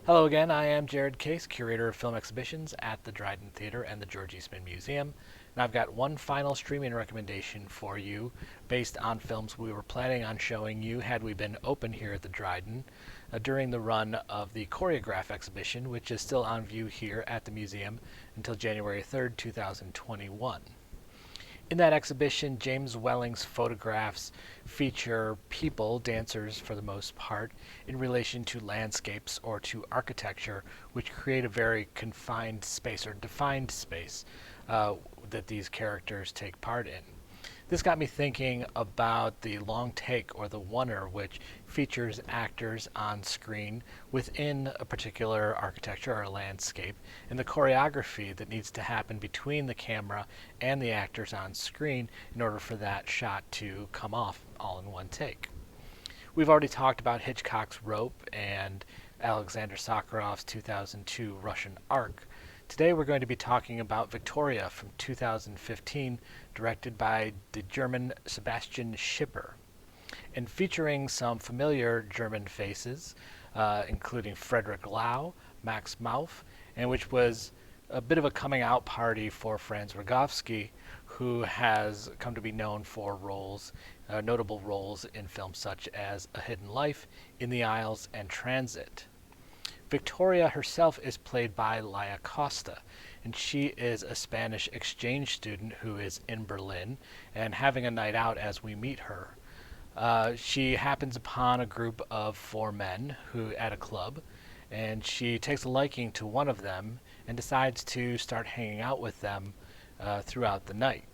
Hello again, I am Jared Case, Curator of Film Exhibitions at the Dryden Theater and the George Eastman Museum. And I've got one final streaming recommendation for you based on films we were planning on showing you had we been open here at the Dryden during the run of the Choreograph exhibition, which is still on view here at the museum until January 3rd, 2021. In that exhibition, James Welling's photographs feature people, dancers for the most part, in relation to landscapes or to architecture, which create a very confined space or defined space that these characters take part in. This got me thinking about the long take or the oneer, which features actors on screen within a particular architecture or landscape, and the choreography that needs to happen between the camera and the actors on screen in order for that shot to come off all in one take. We've already talked about Hitchcock's Rope and Alexander Sakharov's 2002 Russian Ark. Today we're going to be talking about Victoria from 2015, directed by the German Sebastian Schipper, and featuring some familiar German faces, including Frederick Lau, Max Mauff, and which was a bit of a coming out party for Franz Rogowski, who has come to be known for roles, notable roles in films such as A Hidden Life, In the Isles, and Transit. Victoria herself is played by Laia Costa, and she is a Spanish exchange student who is in Berlin and having a night out as we meet her. She happens upon a group of four men who at a club, and she takes a liking to one of them and decides to start hanging out with them throughout the night.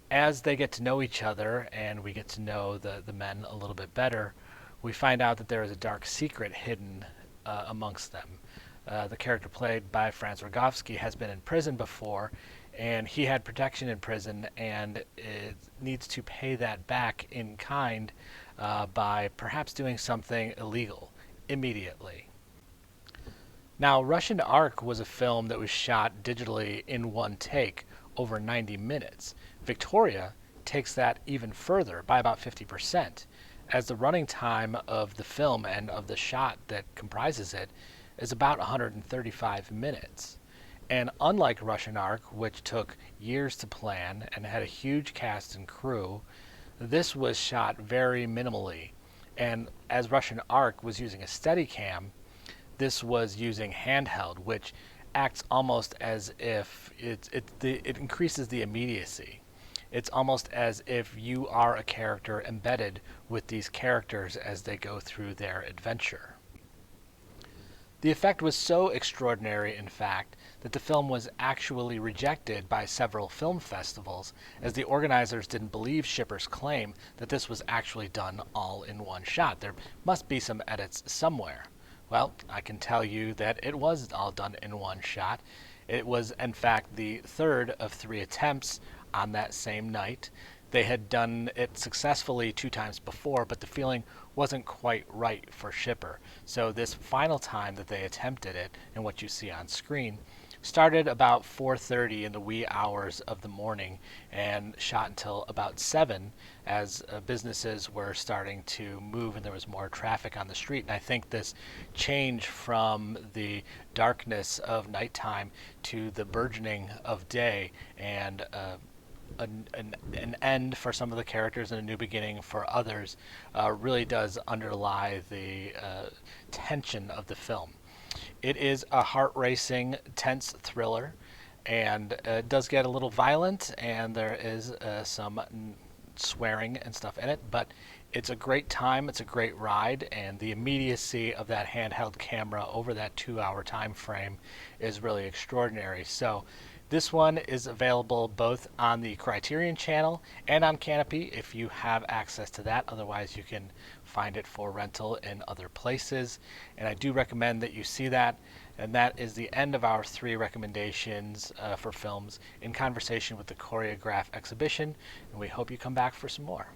As they get to know each other and we get to know the men a little bit better, we find out that there is a dark secret hidden amongst them. The character played by Franz Rogowski has been in prison before, and he had protection in prison and it needs to pay that back in kind by perhaps doing something illegal immediately. Now, Russian Ark was a film that was shot digitally in one take over 90 minutes. Victoria takes that even further by about 50%, as the running time of the film and of the shot that comprises it is about 135 minutes. And unlike Russian Ark, which took years to plan and had a huge cast and crew, this was shot very minimally. And as Russian Ark was using a Steadicam, this was using handheld, which acts almost as if it increases the immediacy. It's almost as if you are a character embedded with these characters as they go through their adventure. The effect was so extraordinary, in fact, that the film was actually rejected by several film festivals, as the organizers didn't believe Schipper's claim that this was actually done all in one shot. There must be some edits somewhere. Well, I can tell you that it was all done in one shot. It was, in fact, the third of 3 attempts on that same night. They had done it successfully 2 times before, but the feeling wasn't quite right for Schipper. So this final time that they attempted it, and what you see on screen, started about 4:30 in the wee hours of the morning and shot until about 7 as businesses were starting to move and there was more traffic on the street. And I think this change from the darkness of nighttime to the burgeoning of day and an end for some of the characters and a new beginning for others really does underlie the tension of the film. It is a heart-racing, tense thriller, and it does get a little violent, and there is some swearing and stuff in it, but it's a great time, it's a great ride, and the immediacy of that handheld camera over that 2-hour time frame is really extraordinary. So this one is available both on the Criterion channel and on Canopy if you have access to that. Otherwise, you can find it for rental in other places. And I do recommend that you see that. And that is the end of our 3 recommendations for films in conversation with the Choreograph exhibition. And we hope you come back for some more.